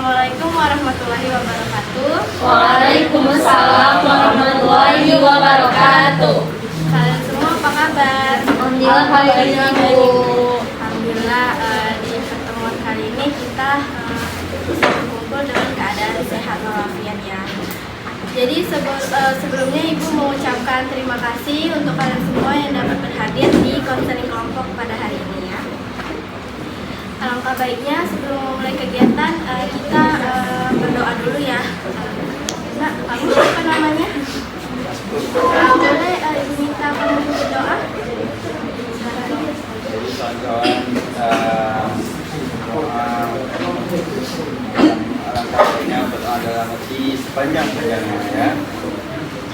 Assalamualaikum warahmatullahi wabarakatuh. Waalaikumsalam warahmatullahi wabarakatuh. Kalian semua apa kabar? Alhamdulillah kabarnya Bu. Alhamdulillah di pertemuan kali ini kita bisa berkumpul dengan keadaan sehat walafiat ya. Jadi sebelumnya Ibu mengucapkan terima kasih untuk kalian semua yang dapat berhadir di konseling kelompok pada hari ini ya. Alangkah baiknya sebelum memulai kegiatan kita berdoa dulu ya. Nah, apa namanya? Boleh Ibu minta penutup berdoa? Jadi kawan-kawan alangkah baiknya berdoa dalam hati sepanjang perjalanan ya.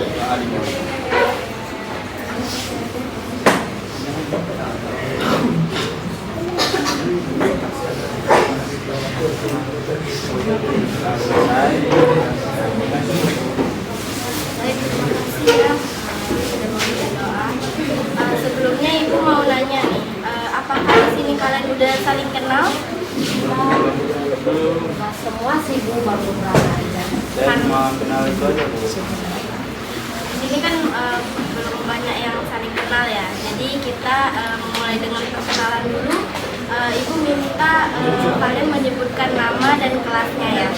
Doa dimulai. Sebelumnya Ibu mau nanya nih, apakah di sini kalian udah saling kenal? Nah, semua sih Bu, baru berapa aja. Saya cuma kenal itu aja Bu. Di sini kan belum banyak yang saling kenal ya. Jadi kita mulai dengan perkenalan dulu. Ibu minta kalian menyebutkan nama dan kelasnya ya.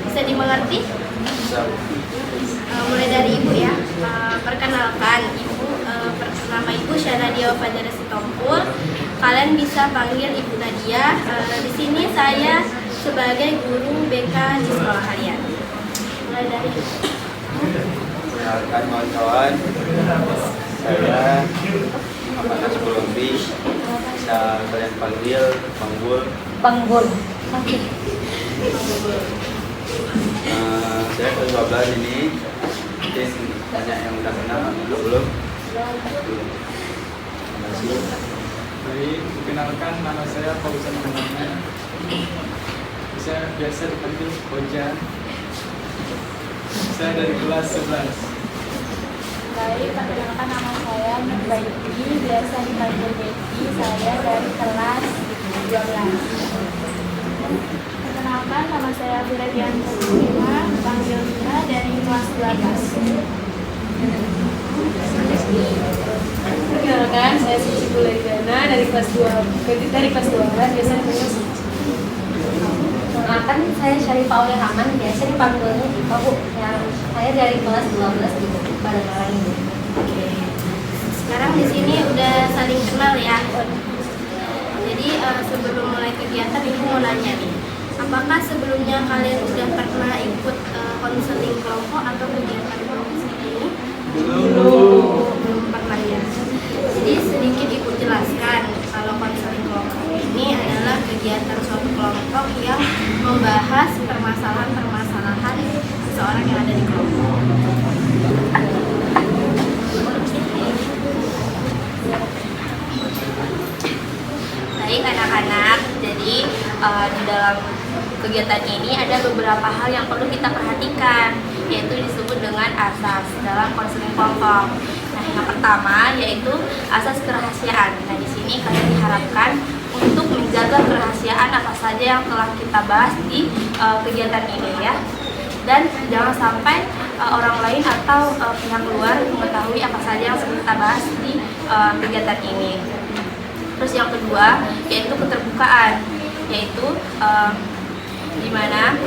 Bisa dimengerti? Bisa Bu. Mulai dari Ibu ya. Perkenalkan Ibu, nama Ibu Syaradia Fajara Sitompul. Kalian bisa panggil Ibu Nadia. Di sini saya sebagai guru BK di sekolah kalian. Mulai dari Ibu. Perkenalkan kawan-kawan, saya Muhammad Nasrul Lumbi. Bisa kalian panggil Panggul. Panggul. Oke. Saya kelas 12 ini. Mungkin banyak yang udah kenal atau belum? Terima kasih. Baik, perkenalkan nama saya Fauzan Muhammad. Saya biasa dipanggil Ojan. Saya dari kelas 11. Baik, perkenalkan nama saya Nurbaiti, biasa dipanggil Betty, saya dari kelas 12. Perkenalkan nama saya Firadian Fatima, panggil Lina dari kelas 12. Perkenalkan, saya Suci Bulaidana dari kelas 12, biasa dipanggil Suci. Perkenalkan, saya Syarifah Aulia Rahman, biasa dipanggilnya Diva Bu. Yang saya dari kelas 12 gitu, pada kali ini. Oke. Sekarang di sini udah saling kenal ya. Jadi sebelum mulai kegiatan Ibu mau nanya nih, apakah sebelumnya kalian udah pernah ikut konseling kelompok atau kegiatan kelompok seperti ini? Belum pernah ya. Jadi sedikit Ibu jelaskan kalau konseling kelompok ini adalah kegiatan suatu kelompok yang membahas permasalahan-permasalahan seseorang yang ada di kelompok. Baik anak-anak, jadi di dalam kegiatan ini ada beberapa hal yang perlu kita perhatikan, yaitu disebut dengan asas dalam konseling kelompok. Nah, yang pertama yaitu asas kerahasiaan. Nah, di sini kalian diharapkan untuk menjaga kerahasiaan apa saja yang telah kita bahas di kegiatan ini ya. Dan jangan sampai orang lain atau pihak luar mengetahui apa saja yang sudah kita bahas di kegiatan ini. Terus yang kedua yaitu keterbukaan, yaitu di mana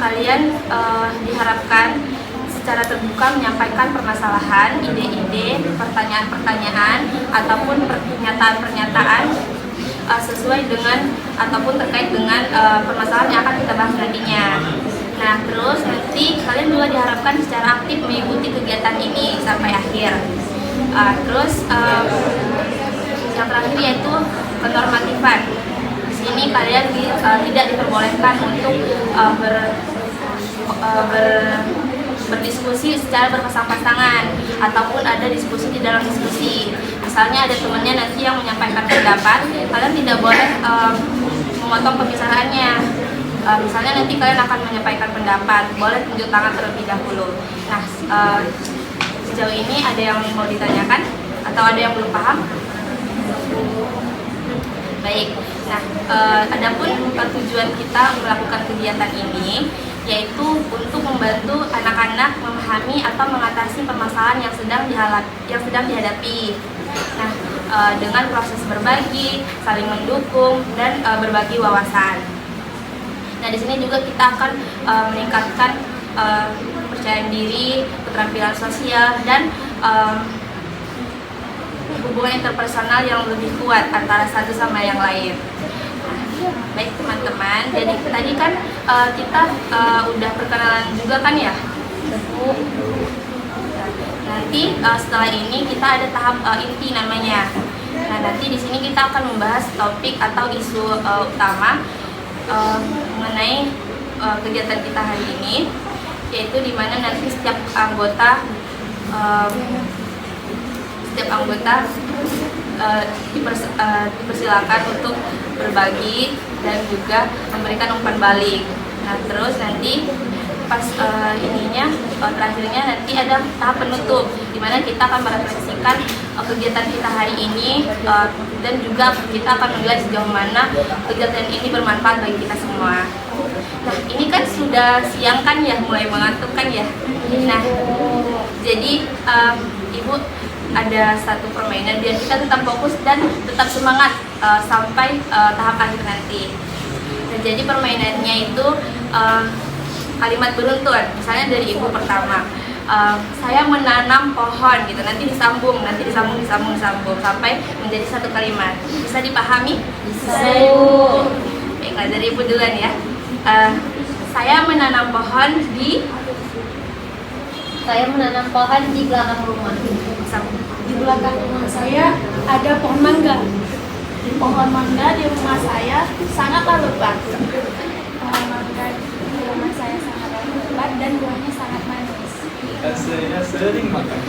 kalian diharapkan secara terbuka menyampaikan permasalahan, ide-ide, pertanyaan-pertanyaan ataupun pernyataan-pernyataan sesuai dengan ataupun terkait dengan permasalahan yang akan kita bahas nantinya. Nah, terus nanti kalian juga diharapkan secara aktif mengikuti kegiatan ini sampai akhir. Terus yang terakhir yaitu kenormatifan. Di sini kalian tidak diperbolehkan untuk berdiskusi secara berpasang-pasangan ataupun ada diskusi di dalam diskusi. Misalnya ada temannya nanti yang menyampaikan pendapat, kalian tidak boleh memotong pembicaraannya. Misalnya nanti kalian akan menyampaikan pendapat, boleh tunjuk tangan terlebih dahulu. Nah, sejauh ini ada yang mau ditanyakan atau ada yang belum paham? Baik, Nah, adapun tujuan kita melakukan kegiatan ini yaitu untuk membantu anak-anak memahami atau mengatasi permasalahan yang sedang dihadapi. Nah, dengan proses berbagi, saling mendukung, dan berbagi wawasan. Nah, di sini juga kita akan meningkatkan kepercayaan diri, keterampilan sosial, dan hubungan interpersonal yang lebih kuat antara satu sama yang lain. Baik teman-teman, jadi tadi kan kita udah perkenalan juga kan ya? Nanti setelah ini kita ada tahap inti namanya. Nah, nanti di sini kita akan membahas topik atau isu utama mengenai kegiatan kita hari ini, yaitu dimana nanti setiap anggota dipersilakan untuk berbagi dan juga memberikan umpan balik. Nah, terus nanti pas terakhirnya nanti ada tahap penutup, di mana kita akan merefleksikan kegiatan kita hari ini dan juga kita akan menilai sejauh mana kegiatan ini bermanfaat bagi kita semua. Nah, ini kan sudah siang kan ya, mulai mengantuk kan ya. Nah, jadi Ibu ada satu permainan biar kita tetap fokus dan tetap semangat sampai tahap akhir nanti. Nah, jadi permainannya itu kalimat beruntun. Misalnya dari Ibu pertama, saya menanam pohon gitu. Nanti disambung sampai menjadi satu kalimat. Bisa dipahami? Bisa. Baiklah, dari Ibu duluan ya. Saya menanam pohon di belakang rumah. Di belakang rumah saya ada pohon mangga. Pohon mangga di rumah saya sangatlah lebat. Pohon mangga di rumah saya sangatlah lebat dan buahnya sangat manis. Dan saya sering makan.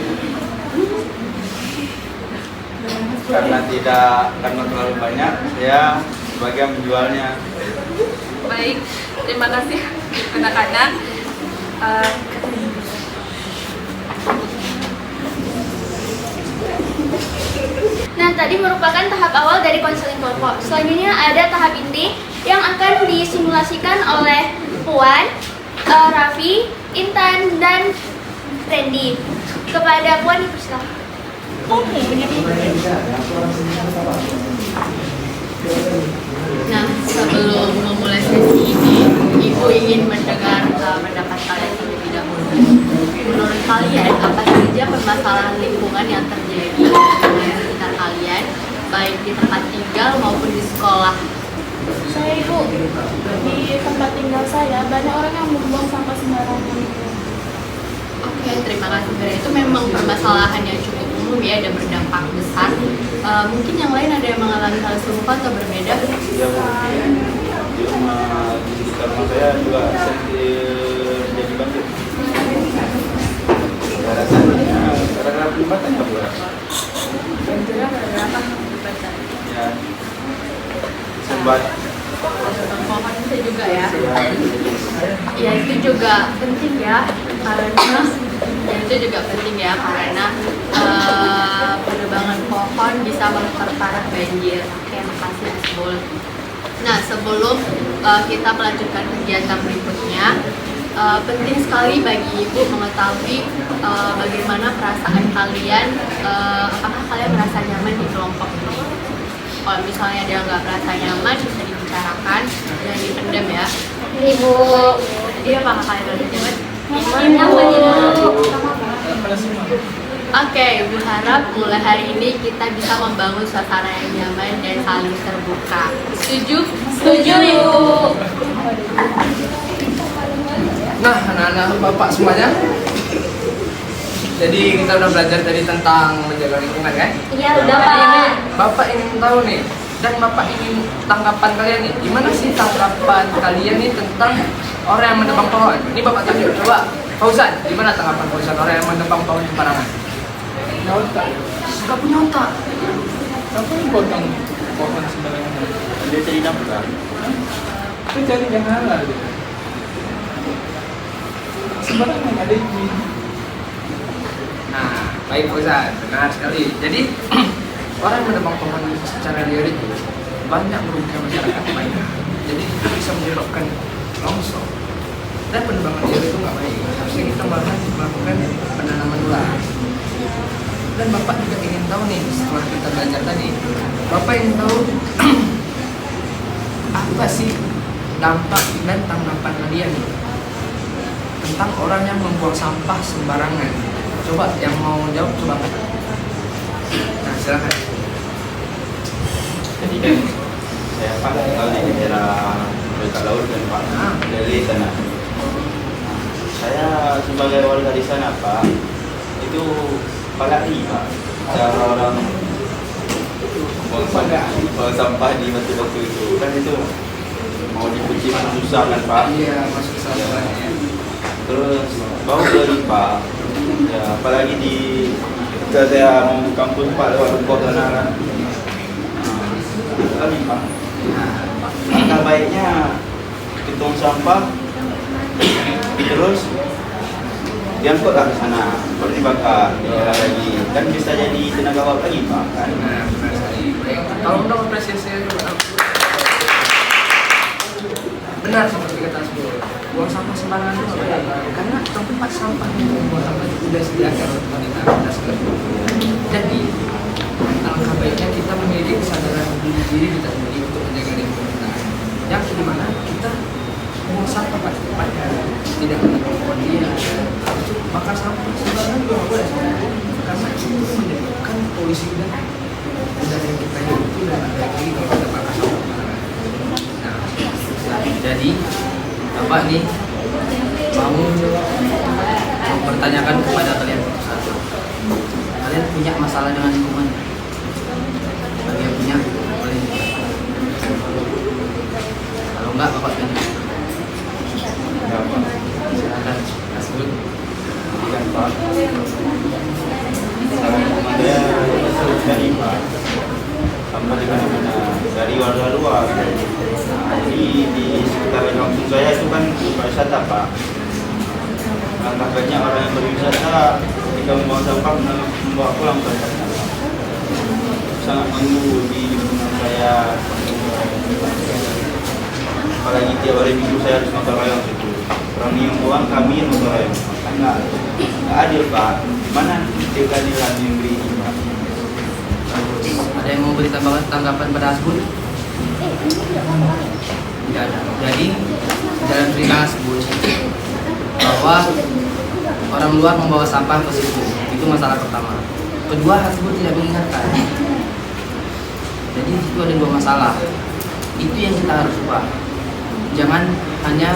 Karena terlalu banyak, saya sebagai yang menjualnya. Baik, terima kasih anak-anak. Nah, tadi merupakan tahap awal dari konseling kelompok. Selanjutnya ada tahap inti yang akan disimulasikan oleh Puan, Raffi, Intan, dan Randy. Kepada Puan dipersilakan. Nah, sebelum memulai sesi ini, Ibu ingin mendengar pendapat kalian terlebih dahulu. Menurut kalian, apa saja permasalahan lingkungan yang terjadi di sekitar kalian, baik di tempat tinggal maupun di sekolah? Saya Ibu, di tempat tinggal saya banyak orang yang membuang sampah sembarangan. Oke, terima kasih. Itu memang permasalahan yang cukup umum ya dan berdampak besar. Mungkin yang lain ada yang mengalami hal serupa atau berbeda? Ya, di rumah saya juga sering jadi banjir. Karena jembatan ya, Bu. Banjirnya berapa? Ya, sempat. Pohon itu juga ya. Ya itu juga penting ya karena penebangan pohon bisa memperparah banjir. Oke, makasih Asbul. Nah, sebelum kita melanjutkan kegiatan berikutnya, penting sekali bagi Ibu mengetahui bagaimana perasaan kalian, apakah kalian merasa nyaman di kelompok ini. Kalau misalnya dia nggak merasa nyaman, bisa dibicarakan dan dipendam ya. Ibu. Jadi apakah kalian merasa nyaman? Oke, Ibu harap mulai hari ini kita bisa membangun suasana yang nyaman dan saling terbuka. Setuju? Setuju, Ibu. Nah, anak-anak Bapak semuanya. Jadi kita udah belajar tadi tentang menjaga lingkungan kan? Iya, udah Pak. Bapak ingin tahu nih, dan Bapak ingin tanggapan kalian nih. Gimana sih tanggapan kalian nih tentang orang yang menebang pohon? Ini Bapak tunjuk, coba. Fauzan, gimana tanggapan Fauzan orang yang menebang pohon sembarangan? Punya otak. Sudah punya otak. Kenapa yang potong pohon sembarangan? Dia jadi nafkah. Itu cari yang halal gitu. Sembarangan ada izin. Nah, baik Fauzan, benar sekali. Jadi orang yang menebang pohon secara liar itu banyak merugikan masyarakat banyak. Jadi itu bisa menyebabkan longsor. Dan penebangan liar itu nggak baik. Harusnya kita melakukan penanaman ulang. Dan Bapak juga ingin tahu nih, setelah kita belajar tadi, Bapak ingin tahu apa sih dampak dan tanggapan kalian nih tentang orang yang membuang sampah sembarangan. Coba yang mau jawab coba. Nah, silakan. Jadi kan saya Pak tinggal di daerah dekat laut kan Pak, dari sana. Saya sebagai warga di sana Pak, itu palari Pak, cara orang buang sampah di batu-batu itu kan itu mau dicuci susah kan Pak. Iya, masuk salah ya. Terus bau dari Pak, ya apalagi di saya mau kampus Pak lewat kota sana kan. Lagi Pak. Langkah baiknya hitung sampah terus diangkutlah ke sana, baru dibakar, diolah lagi, kan bisa jadi tenaga uap lagi Pak kan. Nah, benar sekali. Kalau dong apresiasi benar seperti kata Asbul, buang sampah sembarangan itu nggak baik karena tempat sampah itu buang sampah itu sudah disediakan oleh pemerintah kita sendiri. Jadi alangkah baiknya kita memiliki kesadaran diri kita sendiri untuk menjaga lingkungan. Yang dimana kita buang sampah pada tempatnya, tidak menempatkan dia. Bakar sampah sembarangan juga nggak boleh karena itu menyebabkan polusi udara. Udara yang kita hirup itu udah ada lagi kalau kita bakar sampah sembarangan. Nah, jadi Bapak nih mau mempertanyakan kepada kalian satu. Kalian punya masalah dengan lingkungan? Bagi yang punya, boleh. Kalau enggak, Bapak tunjuk. Silakan, Asbul. Kan Pak, saya dari Pak, sama dengan dari warga luar. Jadi di sekitar kampung saya itu kan wisata Pak. Langkah baiknya orang yang berwisata jika membawa sampah membawa pulang ke sana. Sangat mengganggu di lingkungan saya. Apalagi tiap hari minggu saya harus nonton rayong itu. Orang yang buang kami yang nonton rayong. Kan nggak adil Pak. Mana keadilan yang beri ini Pak? Ada yang mau beri tanggapan pada Asbul? Tidak ada. Jadi dalam cerita Asbul bahwa orang luar membawa sampah ke situ, itu masalah pertama. Kedua, Asbul tidak mengingatkan. Jadi itu ada dua masalah. Itu yang kita harus ubah. Jangan hanya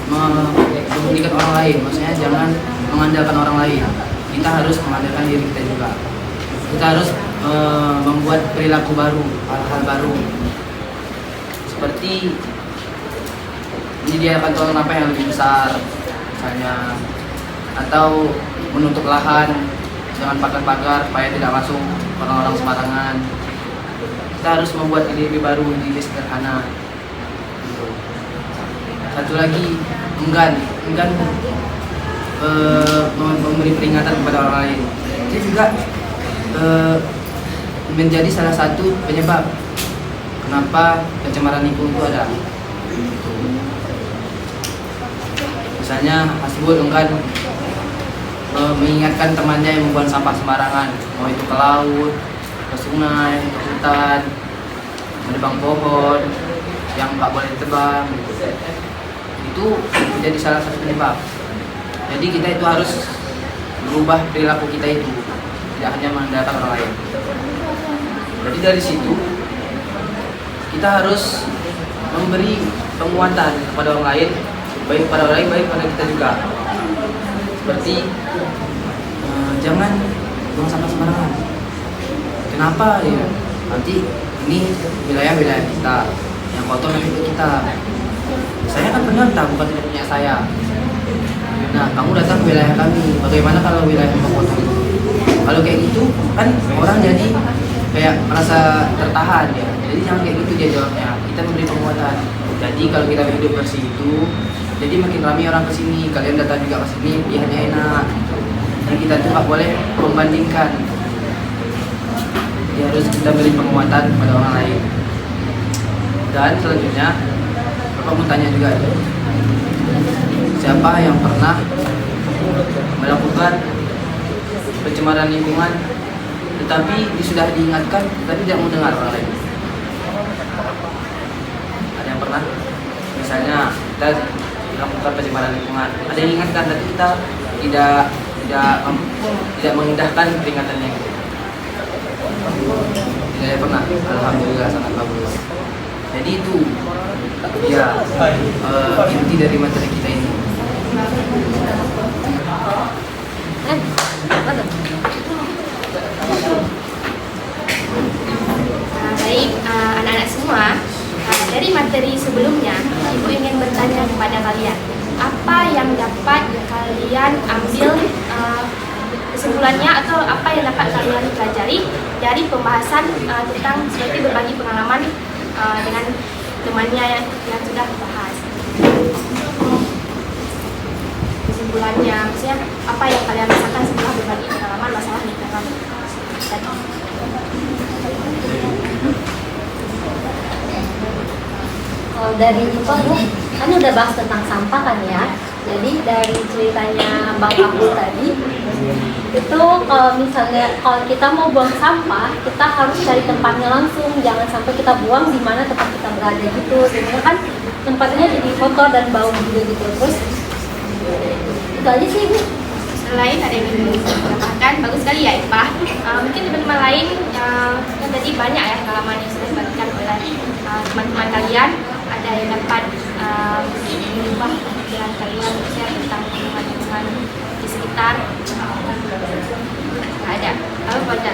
mempedulikan orang lain, maksudnya jangan mengandalkan orang lain. Kita harus mengandalkan diri kita juga. Kita harus membuat perilaku baru, hal-hal baru, seperti menyediakan tong sampah yang lebih besar, misalnya, atau menutup lahan dengan pagar-pagar supaya tidak masuk orang-orang sembarangan. Kita harus membuat ide baru, ide sederhana. Satu lagi, enggan memberi peringatan kepada orang lain. Itu juga menjadi salah satu penyebab kenapa pencemaran lingkungan itu ada. Misalnya Asbul enggan mengingatkan temannya yang membuang sampah sembarangan, mau itu ke laut, ke sungai, ke hutan, menebang pohon yang nggak boleh ditebang. Itu menjadi salah satu penyebab. Jadi kita itu harus berubah perilaku kita itu, tidak hanya mengandalkan orang lain. Jadi dari situ kita harus memberi penguatan kepada orang lain, baik kepada orang lain, baik kepada kita juga. Seperti jangan buang sampah sembarangan. Kenapa ya? Nanti ini wilayah kita, yang kotor nanti ke kita. Saya kan pendatang, bukan tidak punya saya. Nah, kamu datang ke wilayah kami, bagaimana kalau wilayah kamu kotor? Kalau kayak gitu kan orang jadi kayak merasa tertahan ya. Jadi jangan kayak gitu dia jawabnya. Kita memberi penguatan. Jadi kalau kita hidup bersih itu, jadi makin ramai orang kesini. Kalian datang juga ke sini, pilihannya enak. Dan kita tuh nggak boleh membandingkan. ya harus kita beri penguatan kepada orang lain. Dan selanjutnya Bapak mau tanya juga, siapa yang pernah melakukan pencemaran lingkungan tetapi sudah diingatkan tapi tidak mau dengar orang lain? Ada yang pernah? Misalnya kita melakukan pencemaran lingkungan, ada yang ingatkan tapi kita tidak mengindahkan peringatannya. Tidak pernah. Alhamdulillah, sangat bagus. Jadi itu ya inti dari materi kita ini. Baik, anak-anak semua, dari materi sebelumnya, Ibu ingin bertanya kepada kalian, apa yang dapat kalian ambil kesimpulannya atau apa yang dapat kalian pelajari dari pembahasan tentang seperti berbagi pengalaman dengan temannya yang sudah dibahas. Kesimpulannya, maksudnya apa yang kalian rasakan setelah berbagi pengalaman masalah lingkungan tadi. Kalau dari itu kan udah bahas tentang sampah kan ya. Jadi dari ceritanya Bang Agus tadi itu kalau kita mau buang sampah, kita harus cari tempatnya langsung, jangan sampai kita buang di mana tempat kita berada gitu. Sehingga kan tempatnya jadi kotor dan bau juga gitu. Terus itu aja sih Ibu. Selain ada yang ingin menambahkan, bagus sekali ya Iqbah. Mungkin teman-teman lain kan tadi banyak ya pengalaman yang sudah dibagikan oleh teman-teman kalian. Ada yang dapat mengubah pikiran kalian tentang lingkungan di sekitar. Nggak ada. Apa baca?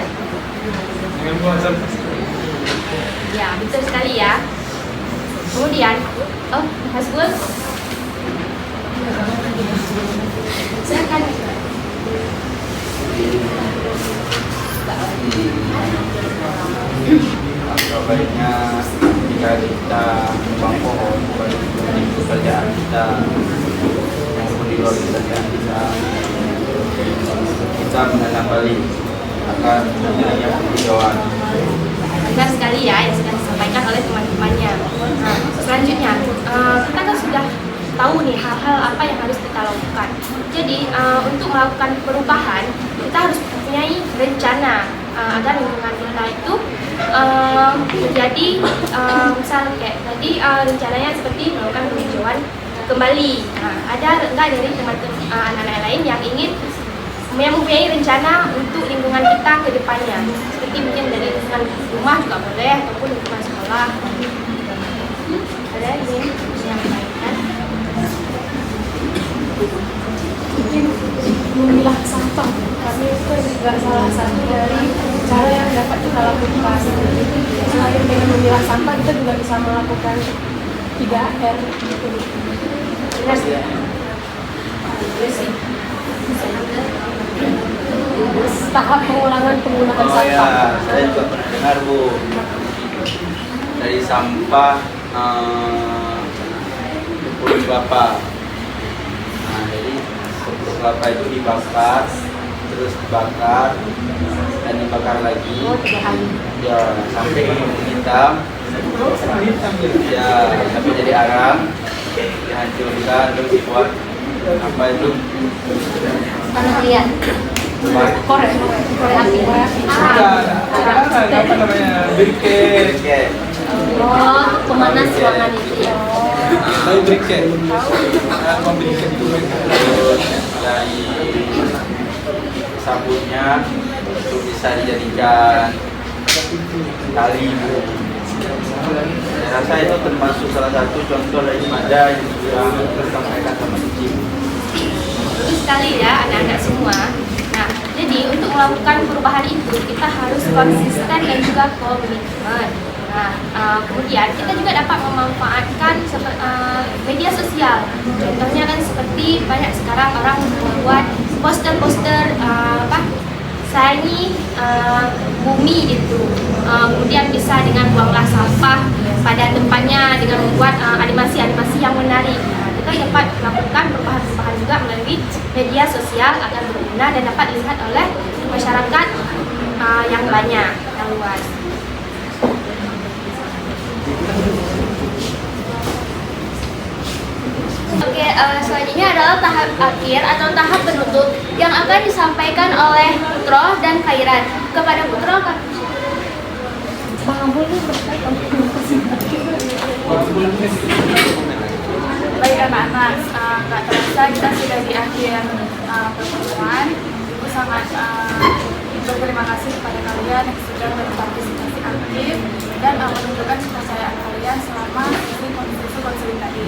Dengan buang sampah. Ya, betul sekali ya. Kemudian, Hasbul, silakan. Alangkah baiknya jika kita membuang pohon bukan di pekerjaan kita maupun di luar pekerjaan kita menanam balik akan adanya penghijauan. Benar sekali ya yang sudah disampaikan oleh teman-temannya. Nah, selanjutnya kita kan sudah tahu nih hal-hal apa yang harus kita lakukan. Jadi untuk melakukan perubahan kita harus mempunyai rencana agar lingkungan kita itu menjadi misal kayak tadi rencananya seperti melakukan penghijauan kembali. Nah, ada enggak dari teman-teman anak-anak lain yang ingin mempunyai rencana untuk lingkungan kita ke depannya, seperti mungkin dari lingkungan rumah juga boleh ataupun lingkungan sekolah. Ada yang ingin menyampaikan? Mungkin memilah sampah, kami itu juga salah satu dari cara yang dapat kita lakukan. Selain dengan memilah sampah, kita juga bisa melakukan 3R gitu. Benar sih. Tahap pengulangan penggunaan Oh sampah. ya, saya juga pernah dengar Bu, dari sampah kulit kelapa. Nah, jadi kulit kelapa itu dibakar, terus dibakar dan dibakar lagi. Ya, sampai hitam. Ya, sampai jadi arang, dihancurkan terus dibuat apa itu? Tanah liat. Korek api. Apa namanya? Briket. Oke. Oh, pemanas ruangan itu ya. Tahu briket? Apa briket itu? Terus dari sabunnya itu bisa dijadikan tali. Saya rasa itu termasuk salah satu contoh dari mada yang disampaikan sama Cici. Bagus sekali ya anak-anak semua. Nah, jadi untuk melakukan perubahan itu kita harus konsisten dan juga komitmen. Nah, kemudian kita juga dapat memanfaatkan media sosial. Contohnya kan seperti banyak sekarang orang membuat poster-poster saya ini bumi itu. Kemudian bisa dengan buanglah sampah pada tempatnya dengan membuat animasi-animasi yang menarik. Kita dapat melakukan perubahan-perubahan juga melalui media sosial agar berguna dan dapat dilihat oleh masyarakat yang banyak. secara luas. Oke, selanjutnya adalah tahap akhir atau tahap penutup yang akan disampaikan oleh Putro dan Khairat. Kepada Putro, Baik anak-anak, nggak terasa kita sudah di akhir pertemuan. Ibu sangat berterima kasih kepada kalian yang sudah berpartisipasi aktif dan menunjukkan kepercayaan kalian selama sesi konseling tadi.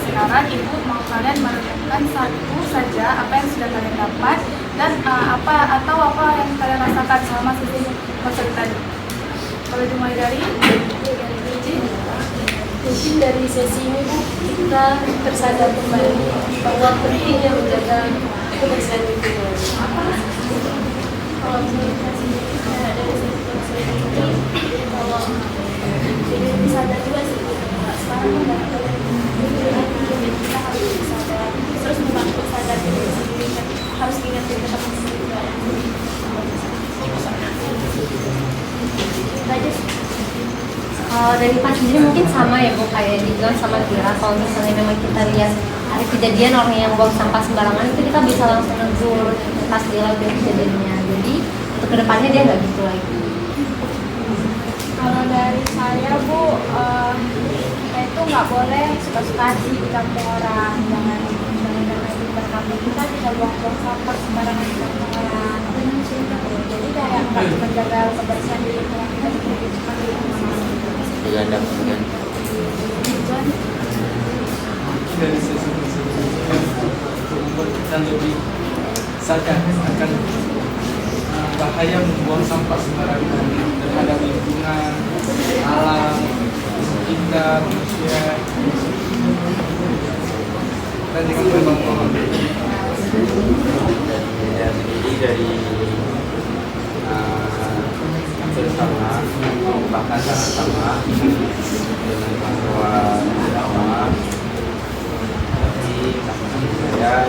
Sekarang Ibu mau kalian merenungkan satu saja apa yang sudah kalian dapat dan apa yang kalian rasakan selama sesi konseling tadi. Kalau dimulai dari Mungkin dari sesi ini Bu, kita tersadar kembali bahwa pentingnya menjaga kebersihan lingkungan. Kalau dari sesi konseling ini, kalau ini sadar juga sih, sekarang udah kita harus sadar, terus membantu sadar diri sendiri, harus ingat diri kita juga. Dari Pak sendiri mungkin sama ya Bu, kayak dibilang sama Kira, kalau misalnya memang kita lihat ada kejadian orang yang buang sampah sembarangan itu kita bisa langsung negur pas dia lagi kejadiannya, jadi untuk kedepannya dia nggak gitu lagi. Kalau dari saya Bu, kita itu nggak boleh suka-suka hati di kampung orang, jangan karena itu berkampung kita bisa buang-buang sampah sembarangan di kampung orang. Jadi kayak nggak menjaga kebersihan di lingkungan kita sendiri, cuma di lingkungan Dari sesi membuat kita lebih sadar akan bahaya membuang sampah sembarangan terhadap lingkungan, alam, kita, manusia, dan dengan menebang pohon. Dari bersama bahkan sama dengan bahwa tapi saya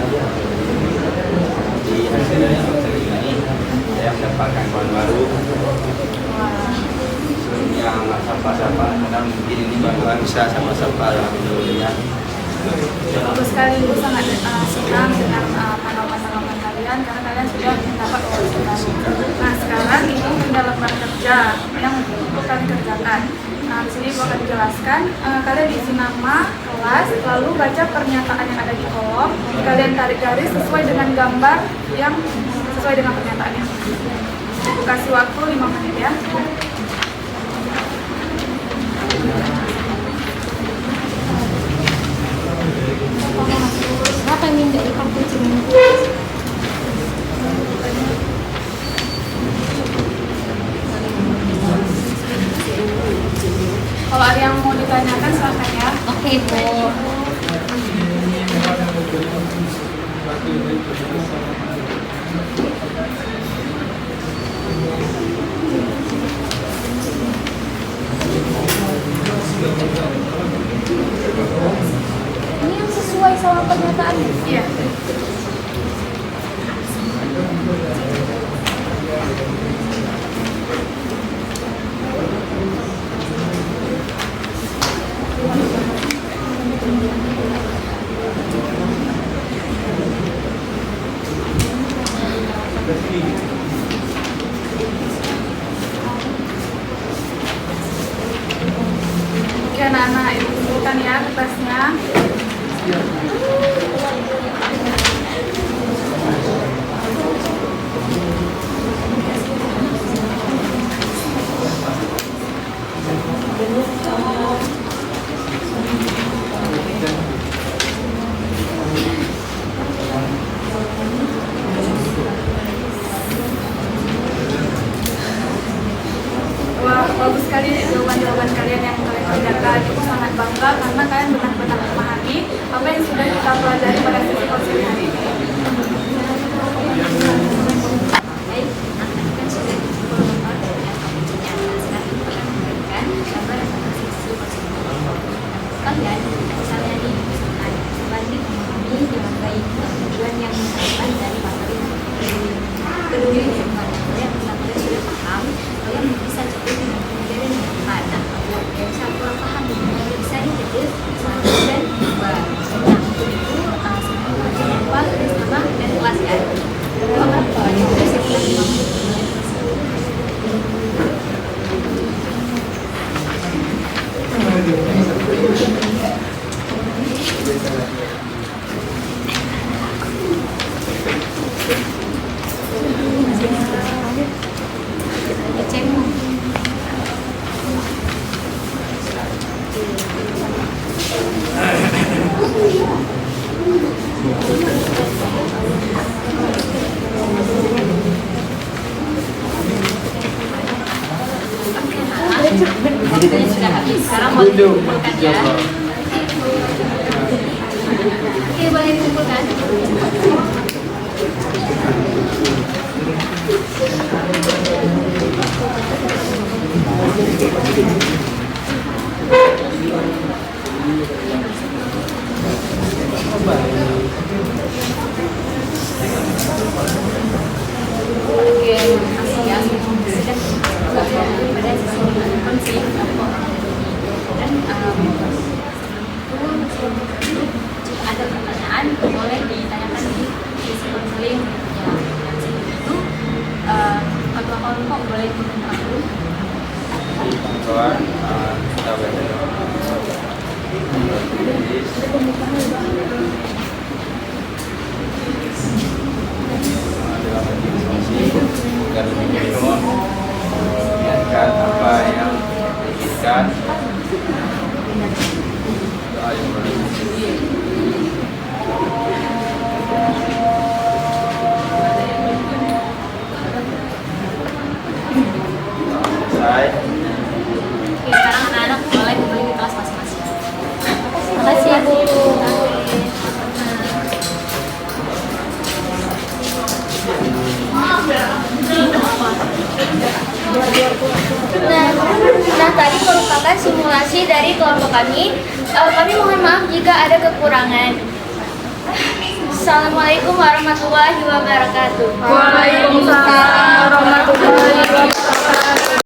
di hasil dari konseling ini saya mendapatkan kawan baru sebelumnya nggak sapa-sapa karena mungkin ini bakalan bisa sapa-sapa alhamdulillah. Bagus sekali, Ibu sangat senang dengan tanggapan-tanggapan kalian karena kalian sudah mendapat wawasan baru. Nah sekarang Ibu sudah lembar kerja yang untuk kalian kerjakan. Nah di sini Ibu akan dijelaskan, kalian isi nama, kelas, lalu baca pernyataan yang ada di kolom. Kalian tarik garis sesuai dengan gambar yang sesuai dengan pernyataannya. Ibu kasih waktu 5 menit ya. Siapa yang minta di kampus ini? Kalau ada yang mau ditanyakan silakan ya. Oke Bu. Ini yang sesuai sama pernyataan. Iya. Oke anak-anak, Ibu kumpulkan ya kertasnya. Wah, bagus sekali jawaban-jawaban kalian yang kalian kerjakan. Aku sangat bangga karena kalian benar-benar memahami apa yang sudah kita pelajari pada sesi konseling hari ini. Baik, nah tadi kan sudah dikumpulkan dengan kompetensinya. Sekarang kita akan memberikan gambar tentang sisi konseling. Kalian misalnya nih, banding memahami dengan baik tujuan yang diharapkan dari materi kedua ini. Kalian sudah paham, kalian bisa dulu. Ya. Oke, boleh dikumpulkan. Oke, makasih ya. Sudah pada sesi konsep dan ada pertanyaan boleh ditanyakan di sesi konseling ya. Itu ketua kelompok boleh diminta dulu. Kawan, kita dalam diskusi dan minum mengingatkan apa yang diinginkan. Doa yang selesai. Oke, sekarang anak-anak boleh kembali ke kelas masing-masing. Makasih ya, Bu. Nah, tadi merupakan simulasi dari kelompok kami. Kami mohon maaf jika ada kekurangan. Assalamualaikum warahmatullahi wabarakatuh. Waalaikumsalam.